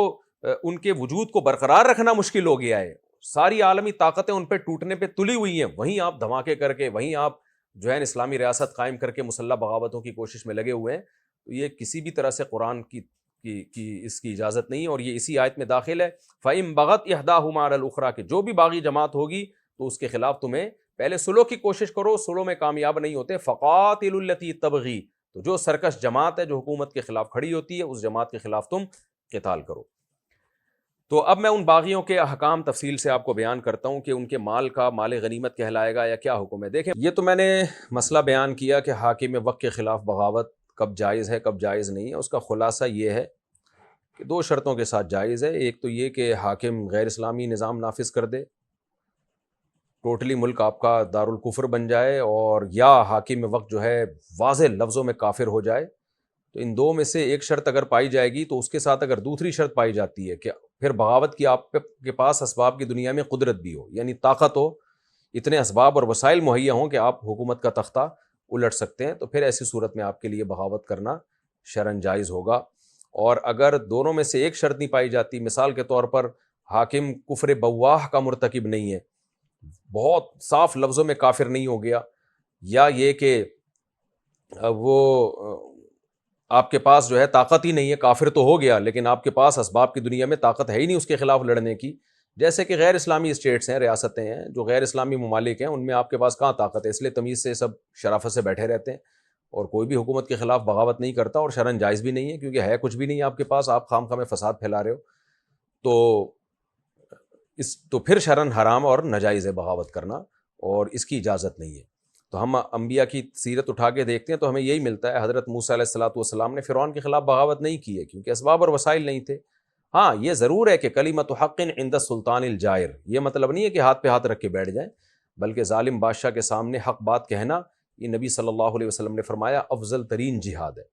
ان کے وجود کو برقرار رکھنا مشکل ہو گیا ہے. ساری عالمی طاقتیں ان پہ ٹوٹنے پہ تلی ہوئی ہیں, وہیں آپ دھماکے کر کے, وہیں آپ جو ہے اسلامی ریاست قائم کر کے مسلح بغاوتوں کی کوشش میں لگے ہوئے ہیں. تو یہ کسی بھی طرح سے قرآن کی اس کی اجازت نہیں, اور یہ اسی آیت میں داخل ہے فَإِن بَغَتْ إِحْدَاهُمَا عَلَى الْأُخْرَى کہ جو بھی باغی جماعت ہوگی تو اس کے خلاف تمہیں پہلے صلح کی کوشش کرو, صلح میں کامیاب نہیں ہوتے فَقَاتِلُوا الَّتِي تَبْغِي تو جو سرکش جماعت ہے جو حکومت کے خلاف کھڑی ہوتی ہے اس جماعت کے خلاف تم قتال کرو. تو اب میں ان باغیوں کے احکام تفصیل سے آپ کو بیان کرتا ہوں کہ ان کے مال کا مال غنیمت کہلائے گا یا کیا حکم ہے. دیکھیں یہ تو میں نے مسئلہ بیان کیا کہ حاکم وقت کے خلاف بغاوت کب جائز ہے کب جائز نہیں ہے. اس کا خلاصہ یہ ہے کہ 2 شرطوں کے ساتھ جائز ہے. ایک تو یہ کہ حاکم غیر اسلامی نظام نافذ کر دے, ٹوٹلی ملک آپ کا دارالکفر بن جائے, اور یا حاکم وقت جو ہے واضح لفظوں میں کافر ہو جائے. تو ان 2 میں سے ایک شرط اگر پائی جائے گی تو اس کے ساتھ اگر دوسری شرط پائی جاتی ہے کہ پھر بغاوت کی آپ کے پاس اسباب کی دنیا میں قدرت بھی ہو, یعنی طاقت ہو, اتنے اسباب اور وسائل مہیا ہوں کہ آپ حکومت کا تختہ الٹ سکتے ہیں, تو پھر ایسی صورت میں آپ کے لیے بغاوت کرنا شرعاً جائز ہوگا. اور اگر دونوں میں سے ایک شرط نہیں پائی جاتی, مثال کے طور پر حاکم کفر بواہ کا مرتکب نہیں ہے, بہت صاف لفظوں میں کافر نہیں ہو گیا, یا یہ کہ وہ آپ کے پاس جو ہے طاقت ہی نہیں ہے, کافر تو ہو گیا لیکن آپ کے پاس اسباب کی دنیا میں طاقت ہے ہی نہیں اس کے خلاف لڑنے کی. جیسے کہ غیر اسلامی اسٹیٹس ہیں, ریاستیں ہیں, جو غیر اسلامی ممالک ہیں, ان میں آپ کے پاس کہاں طاقت ہے, اس لیے تمیز سے سب شرافت سے بیٹھے رہتے ہیں اور کوئی بھی حکومت کے خلاف بغاوت نہیں کرتا, اور شرعاً جائز بھی نہیں ہے کیونکہ ہے کچھ بھی نہیں آپ کے پاس, آپ خام خواہ میں فساد پھیلا رہے ہو. تو پھر شرعاً حرام اور ناجائز ہے بغاوت کرنا, اور اس کی اجازت نہیں ہے. تو ہم انبیاء کی سیرت اٹھا کے دیکھتے ہیں تو ہمیں یہی ملتا ہے. حضرت موسیٰ علیہ الصلوۃ والسلام نے فرعون کے خلاف بغاوت نہیں کی ہے کیونکہ اسباب اور وسائل نہیں تھے. ہاں یہ ضرور ہے کہ کلمۃ حق عند السلطان الجائر, یہ مطلب نہیں ہے کہ ہاتھ پہ ہاتھ رکھ کے بیٹھ جائیں, بلکہ ظالم بادشاہ کے سامنے حق بات کہنا یہ نبی صلی اللہ علیہ وسلم نے فرمایا افضل ترین جہاد ہے.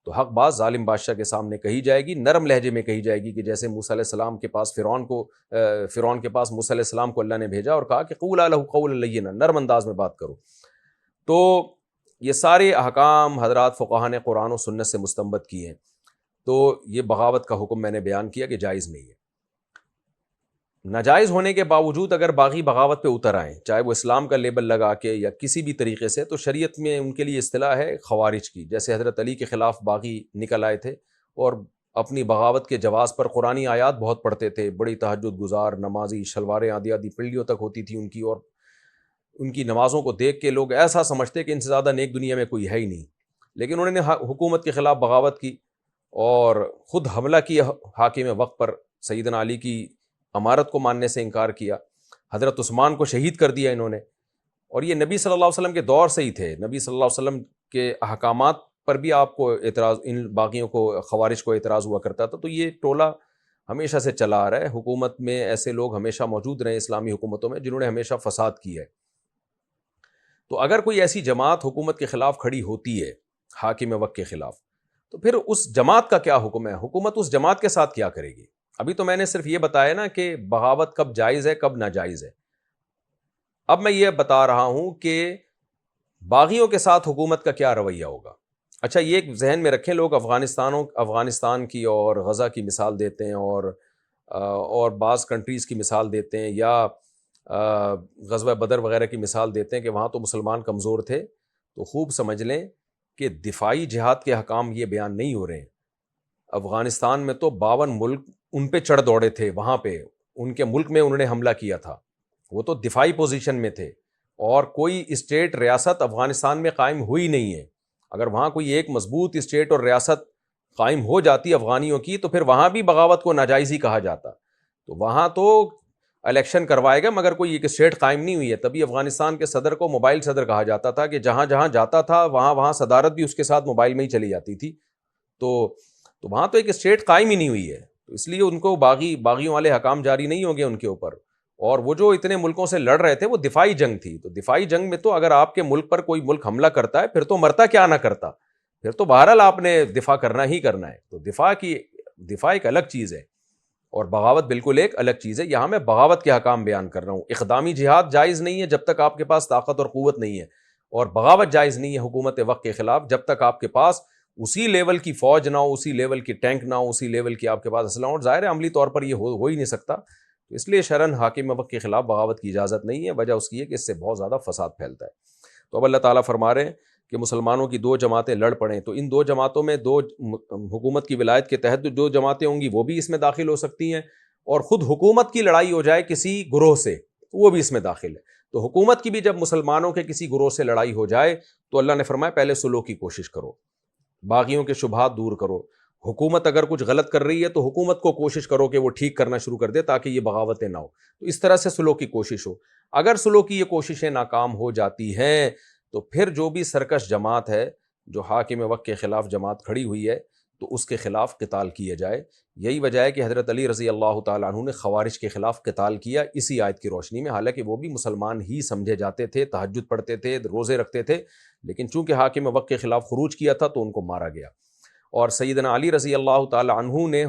تو حق بات ظالم بادشاہ کے سامنے کہی جائے گی, نرم لہجے میں کہی جائے گی, کہ جیسے موسیٰ علیہ السلام کے پاس فرعون کے پاس موسیٰ علیہ السلام کو اللہ نے بھیجا اور کہا کہ قولا لہ قولا لینا, نرم انداز میں بات کرو. تو یہ سارے احکام حضرات فقہا نے قرآن و سنت سے مستنبط کیے ہیں. تو یہ بغاوت کا حکم میں نے بیان کیا کہ جائز نہیں ہے. ناجائز ہونے کے باوجود اگر باغی بغاوت پہ اتر آئیں، چاہے وہ اسلام کا لیبل لگا کے یا کسی بھی طریقے سے، تو شریعت میں ان کے لیے اصطلاح ہے خوارج کی. جیسے حضرت علی کے خلاف باغی نکل آئے تھے اور اپنی بغاوت کے جواز پر قرآنی آیات بہت پڑھتے تھے، بڑی تہجد گزار نمازی، شلواریں آدھی آدھی پنڈلیوں تک ہوتی تھی ان کی، اور ان کی نمازوں کو دیکھ کے لوگ ایسا سمجھتے کہ ان سے زیادہ نیک دنیا میں کوئی ہے ہی نہیں. لیکن انہوں نے حکومت کے خلاف بغاوت کی اور خود حملہ کیا حاکم وقت پر، سیدنا علی کی امارت کو ماننے سے انکار کیا، حضرت عثمان کو شہید کر دیا انہوں نے. اور یہ نبی صلی اللہ علیہ وسلم کے دور سے ہی تھے. نبی صلی اللہ علیہ وسلم کے احکامات پر بھی آپ کو اعتراض، ان باغیوں کو، خوارج کو اعتراض ہوا کرتا تھا. تو یہ ٹولہ ہمیشہ سے چلا آ رہا ہے. حکومت میں ایسے لوگ ہمیشہ موجود رہے اسلامی حکومتوں میں جنہوں نے ہمیشہ فساد کیا ہے. تو اگر کوئی ایسی جماعت حکومت کے خلاف کھڑی ہوتی ہے، حاکم وقت کے خلاف، تو پھر اس جماعت کا کیا حکم ہے؟ حکومت اس جماعت کے ساتھ کیا کرے گی؟ ابھی تو میں نے صرف یہ بتایا نا کہ بغاوت کب جائز ہے کب ناجائز ہے. اب میں یہ بتا رہا ہوں کہ باغیوں کے ساتھ حکومت کا کیا رویہ ہوگا. اچھا، یہ ایک ذہن میں رکھیں، لوگ افغانستان کی اور غزہ کی مثال دیتے ہیں اور بعض کنٹریز کی مثال دیتے ہیں، یا غزوہ بدر وغیرہ کی مثال دیتے ہیں کہ وہاں تو مسلمان کمزور تھے. تو خوب سمجھ لیں کہ دفاعی جہاد کے حکام یہ بیان نہیں ہو رہے ہیں. افغانستان میں تو 52 ملک ان پہ چڑھ دوڑے تھے، وہاں پہ ان کے ملک میں انہوں نے حملہ کیا تھا. وہ تو دفاعی پوزیشن میں تھے اور کوئی اسٹیٹ ریاست افغانستان میں قائم ہوئی نہیں ہے. اگر وہاں کوئی ایک مضبوط اسٹیٹ اور ریاست قائم ہو جاتی افغانیوں کی تو پھر وہاں بھی بغاوت کو ناجائز ہی کہا جاتا. تو وہاں تو الیکشن کروائے گا مگر کوئی ایک اسٹیٹ قائم نہیں ہوئی ہے. تبھی افغانستان کے صدر کو موبائل صدر کہا جاتا تھا کہ جہاں جہاں جاتا تھا وہاں صدارت بھی اس کے ساتھ موبائل میں ہی چلی جاتی تھی. تو وہاں تو ایک اسٹیٹ قائم ہی نہیں ہوئی ہے. تو اس لیے ان کو باغیوں والے حکام جاری نہیں ہوں گے ان کے اوپر. اور وہ جو اتنے ملکوں سے لڑ رہے تھے وہ دفاعی جنگ تھی. تو دفاعی جنگ میں تو اگر آپ کے ملک پر کوئی ملک حملہ کرتا ہے پھر تو مرتا کیا نہ کرتا، پھر تو بہرحال آپ نے دفاع کرنا ہی کرنا ہے. تو دفاع ایک الگ چیز ہے اور بغاوت بالکل ایک الگ چیز ہے. یہاں میں بغاوت کے حکام بیان کر رہا ہوں. اقدامی جہاد جائز نہیں ہے جب تک آپ کے پاس طاقت اور قوت نہیں ہے، اور بغاوت جائز نہیں ہے حکومت وقت کے خلاف جب تک آپ کے پاس اسی لیول کی فوج نہ ہو، اسی لیول کی ٹینک نہ ہو، اسی لیول کی آپ کے پاس اسلحہ. اور ظاہر ہے عملی طور پر یہ ہو ہی نہیں سکتا. تو اس لیے شرعاً حاکم وقت کے خلاف بغاوت کی اجازت نہیں ہے. وجہ اس کی ہے کہ اس سے بہت زیادہ فساد پھیلتا ہے. تو اب اللہ تعالیٰ فرما رہے ہیں کہ مسلمانوں کی 2 جماعتیں لڑ پڑیں تو ان 2 جماعتوں میں 2 حکومت کی ولایت کے تحت جو جماعتیں ہوں گی وہ بھی اس میں داخل ہو سکتی ہیں، اور خود حکومت کی لڑائی ہو جائے کسی گروہ سے وہ بھی اس میں داخل ہے. تو حکومت کی بھی جب مسلمانوں کے کسی گروہ سے لڑائی ہو جائے تو اللہ نے فرمایا پہلے صلح کی کوشش کرو، باغیوں کے شبہات دور کرو. حکومت اگر کچھ غلط کر رہی ہے تو حکومت کو کوشش کرو کہ وہ ٹھیک کرنا شروع کر دے تاکہ یہ بغاوتیں نہ ہو. تو اس طرح سے صلح کی کوشش ہو. اگر صلح کی یہ کوششیں ناکام ہو جاتی ہیں تو پھر جو بھی سرکش جماعت ہے، جو حاکم وقت کے خلاف جماعت کھڑی ہوئی ہے، تو اس کے خلاف قتال کیا جائے. یہی وجہ ہے کہ حضرت علی رضی اللہ تعالیٰ عنہ نے خوارج کے خلاف قتال کیا اسی آیت کی روشنی میں. حالانکہ وہ بھی مسلمان ہی سمجھے جاتے تھے، تہجد پڑھتے تھے، روزے رکھتے تھے، لیکن چونکہ حاکم وقت کے خلاف خروج کیا تھا تو ان کو مارا گیا. اور سیدنا علی رضی اللہ تعالیٰ عنہ نے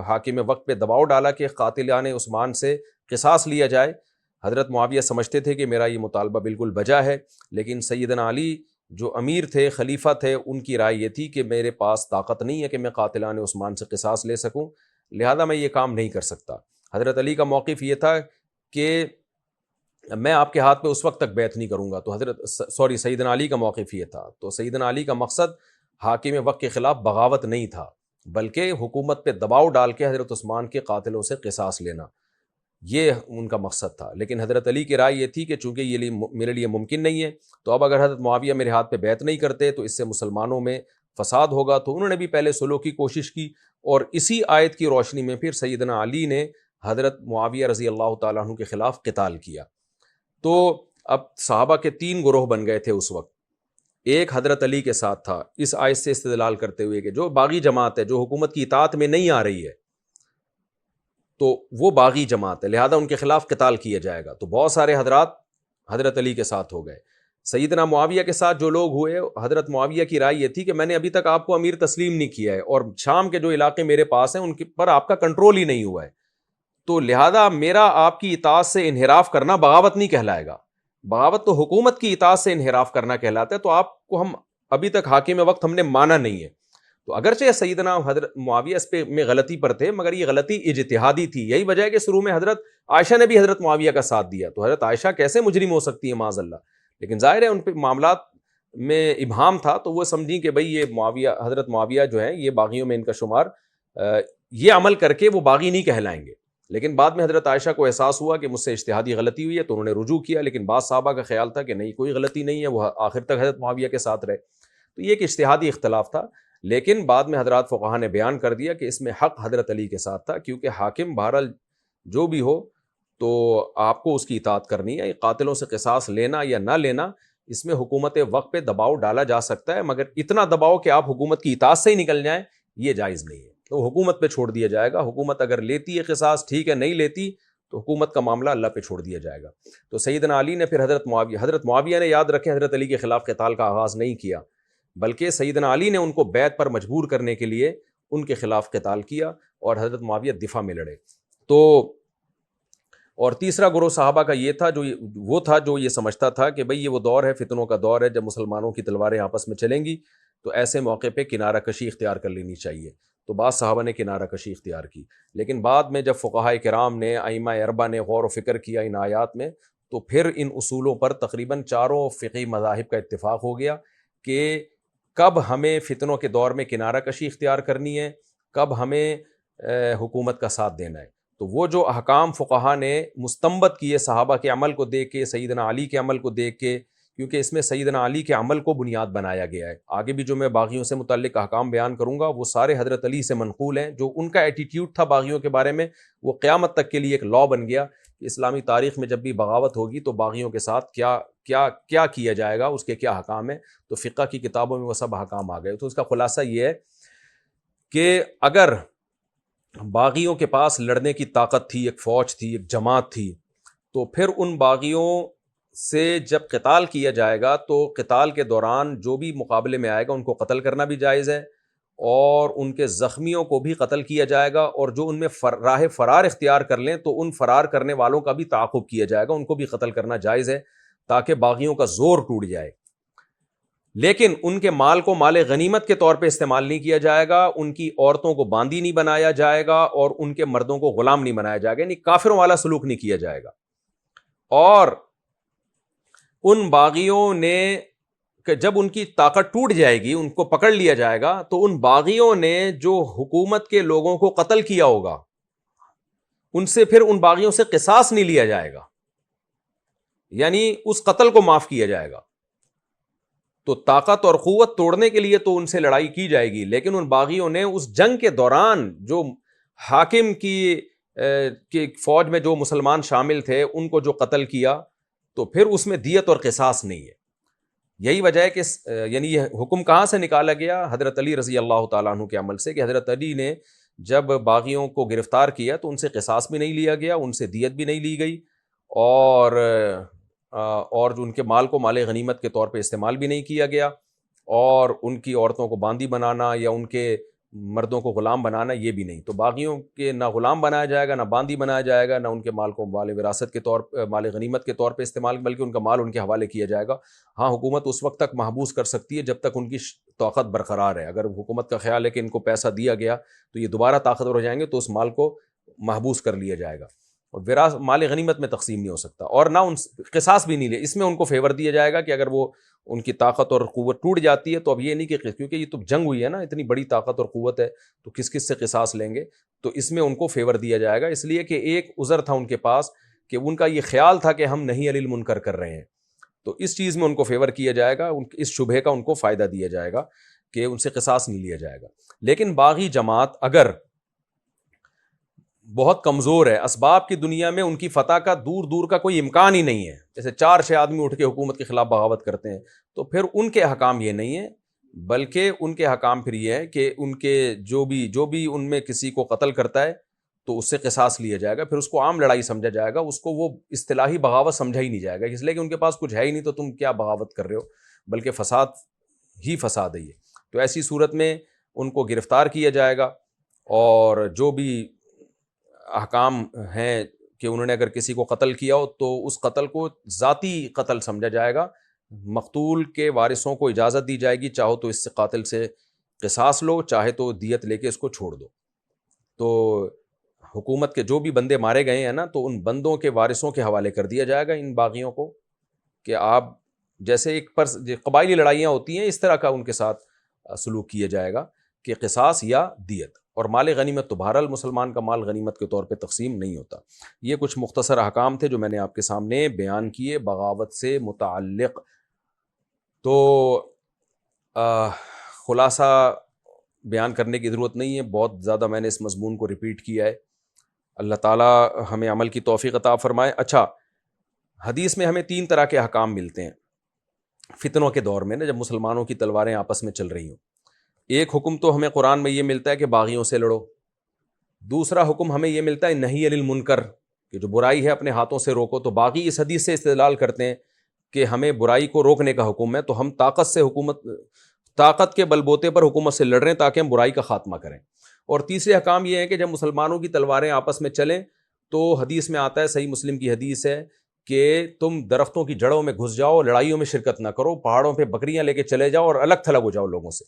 حاکم وقت پہ دباؤ ڈالا کہ قاتلان عثمان سے قصاص لیا جائے. حضرت معاویہ سمجھتے تھے کہ میرا یہ مطالبہ بالکل بجا ہے، لیکن سیدنا علی جو امیر تھے، خلیفہ تھے، ان کی رائے یہ تھی کہ میرے پاس طاقت نہیں ہے کہ میں قاتلان عثمان سے قصاص لے سکوں، لہذا میں یہ کام نہیں کر سکتا. حضرت علی کا موقف یہ تھا کہ میں آپ کے ہاتھ پہ اس وقت تک بیعت نہیں کروں گا. تو سیدنا علی کا موقف یہ تھا. تو سیدنا علی کا مقصد حاکم وقت کے خلاف بغاوت نہیں تھا بلکہ حکومت پہ دباؤ ڈال کے حضرت عثمان کے قاتلوں سے قصاص لینا، یہ ان کا مقصد تھا. لیکن حضرت علی کی رائے یہ تھی کہ چونکہ یہ میرے لیے ممکن نہیں ہے، تو اب اگر حضرت معاویہ میرے ہاتھ پہ بیعت نہیں کرتے تو اس سے مسلمانوں میں فساد ہوگا. تو انہوں نے بھی پہلے صلح کی کوشش کی اور اسی آیت کی روشنی میں پھر سیدنا علی نے حضرت معاویہ رضی اللہ تعالیٰ عنہ کے خلاف قتال کیا. تو اب صحابہ کے 3 گروہ بن گئے تھے اس وقت. ایک حضرت علی کے ساتھ تھا اس آیت سے استدلال کرتے ہوئے کہ جو باغی جماعت ہے، جو حکومت کی اطاعت میں نہیں آ رہی ہے، تو وہ باغی جماعت ہے، لہذا ان کے خلاف قتال کیا جائے گا. تو بہت سارے حضرات حضرت علی کے ساتھ ہو گئے. سیدنا معاویہ کے ساتھ جو لوگ ہوئے، حضرت معاویہ کی رائے یہ تھی کہ میں نے ابھی تک آپ کو امیر تسلیم نہیں کیا ہے اور شام کے جو علاقے میرے پاس ہیں ان پر آپ کا کنٹرول ہی نہیں ہوا ہے، تو لہذا میرا آپ کی اطاعت سے انحراف کرنا بغاوت نہیں کہلائے گا. بغاوت تو حکومت کی اطاعت سے انحراف کرنا کہلاتا ہے. تو آپ کو ہم ابھی تک حاکم وقت ہم نے مانا نہیں ہے. تو اگرچہ سیدنا حضرت معاویہ اس پہ میں غلطی پر تھے، مگر یہ غلطی اجتہادی تھی. یہی وجہ ہے کہ شروع میں حضرت عائشہ نے بھی حضرت معاویہ کا ساتھ دیا. تو حضرت عائشہ کیسے مجرم ہو سکتی ہیں معاذ اللہ؟ لیکن ظاہر ہے ان پہ معاملات میں ابہام تھا، تو وہ سمجھیں کہ بھئی یہ معاویہ، حضرت معاویہ جو ہیں یہ باغیوں میں ان کا شمار، یہ عمل کر کے وہ باغی نہیں کہلائیں گے. لیکن بعد میں حضرت عائشہ کو احساس ہوا کہ مجھ سے اجتہادی غلطی ہوئی ہے، تو انہوں نے رجوع کیا. لیکن بعض صحابہ کا خیال تھا کہ نہیں، کوئی غلطی نہیں ہے، وہ آخر تک حضرت معاویہ کے ساتھ رہے. تو یہ ایک اجتہادی اختلاف تھا. لیکن بعد میں حضرات فقہا نے بیان کر دیا کہ اس میں حق حضرت علی کے ساتھ تھا، کیونکہ حاکم بہرحال جو بھی ہو تو آپ کو اس کی اطاعت کرنی ہے. قاتلوں سے قصاص لینا یا نہ لینا، اس میں حکومت وقت پہ دباؤ ڈالا جا سکتا ہے، مگر اتنا دباؤ کہ آپ حکومت کی اطاعت سے ہی نکل جائیں، یہ جائز نہیں ہے. تو حکومت پہ چھوڑ دیا جائے گا. حکومت اگر لیتی ہے قصاص ٹھیک ہے، نہیں لیتی تو حکومت کا معاملہ اللہ پہ چھوڑ دیا جائے گا. تو سیدنا علی نے پھر حضرت معاویہ نے، یاد رکھیں، حضرت علی کے خلاف قتال کا آغاز نہیں کیا، بلکہ سیدنا علی نے ان کو بیعت پر مجبور کرنے کے لیے ان کے خلاف قتال کیا اور حضرت معاویہ دفاع میں لڑے. تو اور تیسرا گروہ صحابہ کا یہ تھا جو یہ سمجھتا تھا کہ بھئی یہ وہ دور ہے، فتنوں کا دور ہے، جب مسلمانوں کی تلواریں آپس میں چلیں گی تو ایسے موقع پہ کنارہ کشی اختیار کر لینی چاہیے. تو بعض صحابہ نے کنارہ کشی اختیار کی. لیکن بعد میں جب فقہائے کرام نے، ائمہ اربعہ نے غور و فکر کیا ان آیات میں، تو پھر ان اصولوں پر تقریباً چاروں فقہی مذاہب کا اتفاق ہو گیا کہ کب ہمیں فتنوں کے دور میں کنارہ کشی اختیار کرنی ہے، کب ہمیں حکومت کا ساتھ دینا ہے. تو وہ جو احکام فقہا نے مستنبط کیے صحابہ کے عمل کو دیکھ کے، سیدنا علی کے عمل کو دیکھ کے، کیونکہ اس میں سیدنا علی کے عمل کو بنیاد بنایا گیا ہے. آگے بھی جو میں باغیوں سے متعلق احکام بیان کروں گا وہ سارے حضرت علی سے منقول ہیں. جو ان کا ایٹیٹیوڈ تھا باغیوں کے بارے میں، وہ قیامت تک کے لیے ایک لا بن گیا کہ اسلامی تاریخ میں جب بھی بغاوت ہوگی تو باغیوں کے ساتھ کیا کیا جائے گا، اس کے کیا احکام ہیں. تو فقہ کی کتابوں میں وہ سب احکام آ گئے. تو اس کا خلاصہ یہ ہے کہ اگر باغیوں کے پاس لڑنے کی طاقت تھی، ایک فوج تھی، ایک جماعت تھی، تو پھر ان باغیوں سے جب قتال کیا جائے گا تو قتال کے دوران جو بھی مقابلے میں آئے گا ان کو قتل کرنا بھی جائز ہے، اور ان کے زخمیوں کو بھی قتل کیا جائے گا، اور جو ان میں راہ فرار اختیار کر لیں تو ان فرار کرنے والوں کا بھی تعاقب کیا جائے گا، ان کو بھی قتل کرنا جائز ہے تاکہ باغیوں کا زور ٹوٹ جائے. لیکن ان کے مال کو مال غنیمت کے طور پہ استعمال نہیں کیا جائے گا، ان کی عورتوں کو باندی نہیں بنایا جائے گا، اور ان کے مردوں کو غلام نہیں بنایا جائے گا، یعنی کافروں والا سلوک نہیں کیا جائے گا. اور ان باغیوں نے کہ جب ان کی طاقت ٹوٹ جائے گی، ان کو پکڑ لیا جائے گا، تو ان باغیوں نے جو حکومت کے لوگوں کو قتل کیا ہوگا ان سے پھر ان باغیوں سے قصاص نہیں لیا جائے گا، یعنی اس قتل کو معاف کیا جائے گا. تو طاقت اور قوت توڑنے کے لیے تو ان سے لڑائی کی جائے گی، لیکن ان باغیوں نے اس جنگ کے دوران جو حاکم کی فوج میں جو مسلمان شامل تھے ان کو جو قتل کیا، تو پھر اس میں دیت اور قصاص نہیں ہے. یہی وجہ ہے کہ یعنی یہ حکم کہاں سے نکالا گیا؟ حضرت علی رضی اللہ تعالیٰ عنہ کے عمل سے، کہ حضرت علی نے جب باغیوں کو گرفتار کیا تو ان سے قصاص بھی نہیں لیا گیا، ان سے دیت بھی نہیں لی گئی، اور جو ان کے مال کو مال غنیمت کے طور پہ استعمال بھی نہیں کیا گیا، اور ان کی عورتوں کو باندی بنانا یا ان کے مردوں کو غلام بنانا یہ بھی نہیں. تو باغیوں کے نہ غلام بنایا جائے گا، نہ باندی بنایا جائے گا، نہ ان کے مال کو مال وراثت کے طور مال غنیمت کے طور پہ استعمال، بلکہ ان کا مال ان کے حوالے کیا جائے گا. ہاں، حکومت اس وقت تک محبوس کر سکتی ہے جب تک ان کی طاقت برقرار ہے. اگر حکومت کا خیال ہے کہ ان کو پیسہ دیا گیا تو یہ دوبارہ طاقتور ہو جائیں گے تو اس مال کو محبوس کر لیا جائے گا، اور مال غنیمت میں تقسیم نہیں ہو سکتا، اور نہ ان قصاص بھی نہیں لے. اس میں ان کو فیور دیا جائے گا کہ اگر وہ ان کی طاقت اور قوت ٹوٹ جاتی ہے تو اب یہ نہیں کہ کیونکہ یہ تو جنگ ہوئی ہے نا، اتنی بڑی طاقت اور قوت ہے تو کس کس سے قصاص لیں گے، تو اس میں ان کو فیور دیا جائے گا. اس لیے کہ ایک عذر تھا ان کے پاس کہ ان کا یہ خیال تھا کہ ہم نہیں علی المنکر کر رہے ہیں، تو اس چیز میں ان کو فیور کیا جائے گا، اس شبہے کا ان کو فائدہ دیا جائے گا کہ ان سے قصاص نہیں لیا جائے گا. لیکن باغی جماعت اگر بہت کمزور ہے، اسباب کی دنیا میں ان کی فتح کا دور دور کا کوئی امکان ہی نہیں ہے، جیسے 4-6 آدمی اٹھ کے حکومت کے خلاف بغاوت کرتے ہیں، تو پھر ان کے حکام یہ نہیں ہے، بلکہ ان کے حکام پھر یہ ہے کہ ان کے جو بھی ان میں کسی کو قتل کرتا ہے تو اس سے قصاص لیا جائے گا. پھر اس کو عام لڑائی سمجھا جائے گا، اس کو وہ اصطلاحی بغاوت سمجھا ہی نہیں جائے گا، اس لیے کہ ان کے پاس کچھ ہے ہی نہیں تو تم کیا بغاوت کر رہے ہو، بلکہ فساد ہی فساد ہے یہ. تو ایسی صورت میں ان کو گرفتار کیا جائے گا، اور جو بھی احکام ہیں کہ انہوں نے اگر کسی کو قتل کیا ہو تو اس قتل کو ذاتی قتل سمجھا جائے گا، مقتول کے وارثوں کو اجازت دی جائے گی، چاہو تو اس سے قاتل سے قصاص لو، چاہے تو دیت لے کے اس کو چھوڑ دو۔ تو حکومت کے جو بھی بندے مارے گئے ہیں نا، تو ان بندوں کے وارثوں کے حوالے کر دیا جائے گا ان باغیوں کو، کہ آپ جیسے ایک قبائلی لڑائیاں ہوتی ہیں اس طرح کا ان کے ساتھ سلوک کیا جائے گا کہ قصاص یا دیت۔ اور مال غنیمت تو بہرحال مسلمان کا مال غنیمت کے طور پہ تقسیم نہیں ہوتا۔ یہ کچھ مختصر احکام تھے جو میں نے آپ کے سامنے بیان کیے بغاوت سے متعلق۔ تو خلاصہ بیان کرنے کی ضرورت نہیں ہے، بہت زیادہ میں نے اس مضمون کو ریپیٹ کیا ہے۔ اللہ تعالیٰ ہمیں عمل کی توفیق عطا فرمائے۔ اچھا، حدیث میں ہمیں 3 طرح کے احکام ملتے ہیں فتنوں کے دور میں نا، جب مسلمانوں کی تلواریں آپس میں چل رہی ہوں۔ ایک حکم تو ہمیں قرآن میں یہ ملتا ہے کہ باغیوں سے لڑو، دوسرا حکم ہمیں یہ ملتا ہے نہی عن المنکر، کہ جو برائی ہے اپنے ہاتھوں سے روکو۔ تو باغی اس حدیث سے استدلال کرتے ہیں کہ ہمیں برائی کو روکنے کا حکم ہے، تو ہم طاقت کے بل بوتے پر حکومت سے لڑ رہے ہیں تاکہ ہم برائی کا خاتمہ کریں۔ اور تیسرے احکام یہ ہے کہ جب مسلمانوں کی تلواریں آپس میں چلیں تو حدیث میں آتا ہے، صحیح مسلم کی حدیث ہے، کہ تم درختوں کی جڑوں میں گھس جاؤ، لڑائیوں میں شرکت نہ کرو، پہاڑوں پہ بکریاں لے کے چلے جاؤ اور الگ تھلگ ہو جاؤ لوگوں سے۔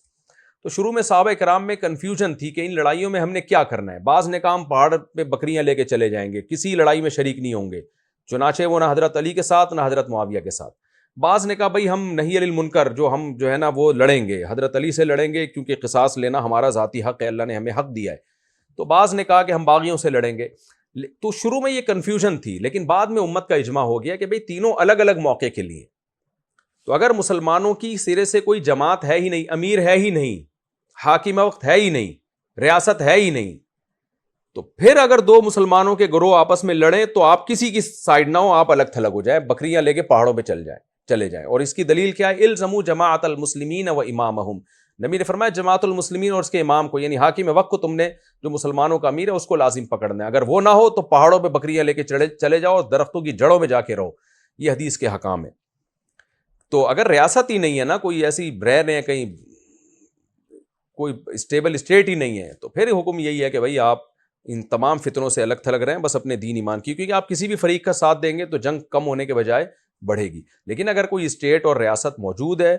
تو شروع میں صحابہ کرام میں کنفیوژن تھی کہ ان لڑائیوں میں ہم نے کیا کرنا ہے۔ بعض نے کہا ہم پہاڑ پہ بکریاں لے کے چلے جائیں گے، کسی لڑائی میں شریک نہیں ہوں گے، چنانچہ وہ نہ حضرت علی کے ساتھ نہ حضرت معاویہ کے ساتھ۔ بعض نے کہا بھائی ہم نہی عن المنکر، جو ہے نا وہ لڑیں گے، حضرت علی سے لڑیں گے کیونکہ قصاص لینا ہمارا ذاتی حق ہے، اللہ نے ہمیں حق دیا ہے۔ تو بعض نے کہا کہ ہم باغیوں سے لڑیں گے۔ تو شروع میں یہ کنفیوژن تھی، لیکن بعد میں امت کا اجماع ہو گیا کہ بھئی تینوں الگ الگ موقع کے لیے۔ تو اگر مسلمانوں کی سرے سے کوئی جماعت ہے ہی نہیں، امیر ہے ہی نہیں، حاکم وقت ہے ہی نہیں، ریاست ہے ہی نہیں، تو پھر اگر 2 مسلمانوں کے گروہ آپس میں لڑیں تو آپ کسی کی سائیڈ نہ ہو، آپ الگ تھلگ ہو جائیں، بکریاں لے کے پہاڑوں پہ چلے جائیں۔ اور اس کی دلیل کیا ہے؟ الزموا جماعت المسلمین و امامہم، نبی نے فرمایا جماعت المسلمین اور اس کے امام کو، یعنی حاکم وقت کو تم نے جو مسلمانوں کا امیر ہے اس کو لازم پکڑنا ہے، اگر وہ نہ ہو تو پہاڑوں پہ بکریاں لے کے چلے جاؤ، درختوں کی جڑوں میں جا کے رہو۔ یہ حدیث کے حکام ہے۔ تو اگر ریاست ہی نہیں ہے نا، کوئی ایسی رہ رہے ہیں کہیں، کوئی اسٹیبل اسٹیٹ ہی نہیں ہے، تو پھر حکم یہی ہے کہ بھائی آپ ان تمام فتنوں سے الگ تھلگ رہیں، بس اپنے دین ایمان کی، کیونکہ آپ کسی بھی فریق کا ساتھ دیں گے تو جنگ کم ہونے کے بجائے بڑھے گی۔ لیکن اگر کوئی اسٹیٹ اور ریاست موجود ہے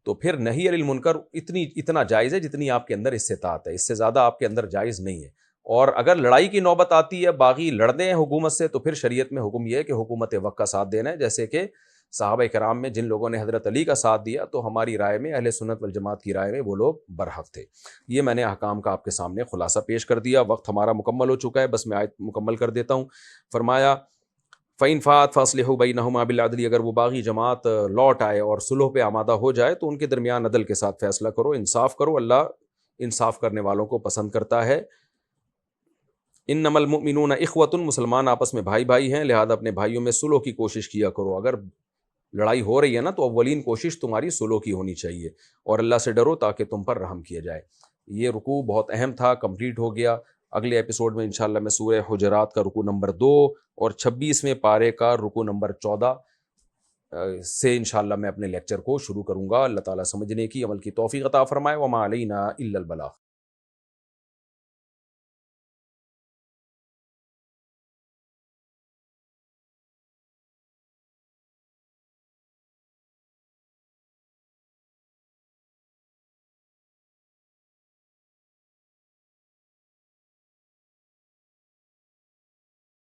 تو پھر نہی عن المنکر اتنا جائز ہے جتنی آپ کے اندر استطاعت ہے، اس سے زیادہ آپ کے اندر جائز نہیں ہے۔ اور اگر لڑائی کی نوبت آتی ہے، باغی لڑتے ہیں حکومت سے، تو پھر شریعت میں حکم یہ ہے کہ حکومت وقت کا ساتھ دینا ہے، جیسے کہ صحابہ کرام میں جن لوگوں نے حضرت علی کا ساتھ دیا، تو ہماری رائے میں، اہل سنت والجماعت کی رائے میں، وہ لوگ برحق تھے۔ یہ میں نے احکام کا آپ کے سامنے خلاصہ پیش کر دیا۔ وقت ہمارا مکمل ہو چکا ہے، بس میں آیت مکمل کر دیتا ہوں۔ فرمایا فَإِنْ فَاءَتْ فَأَصْلِحُوا بَيْنَهُمَا بِالْعَدْلِ، اگر وہ باغی جماعت لوٹ آئے اور صلح پہ آمادہ ہو جائے تو ان کے درمیان عدل کے ساتھ فیصلہ کرو، انصاف کرو، اللہ انصاف کرنے والوں کو پسند کرتا ہے۔ اِنَّمَا الْمُؤْمِنُونَ إِخْوَةٌ، مسلمان آپس میں بھائی بھائی ہیں، لہذا اپنے بھائیوں میں صلح کی کوشش کیا کرو۔ اگر لڑائی ہو رہی ہے نا تو اولین کوشش تمہاری صلح کی ہونی چاہیے، اور اللہ سے ڈرو تاکہ تم پر رحم کیا جائے۔ یہ رکوع بہت اہم تھا، کمپلیٹ ہو گیا۔ اگلے ایپیسوڈ میں انشاءاللہ میں سورہ حجرات کا رکوع نمبر 2 اور 26ویں پارے کا رکوع نمبر 14 سے انشاءاللہ میں اپنے لیکچر کو شروع کروں گا۔ اللہ تعالیٰ سمجھنے کی، عمل کی توفیق عطا فرمائے۔ وما علینا الا البلاغ۔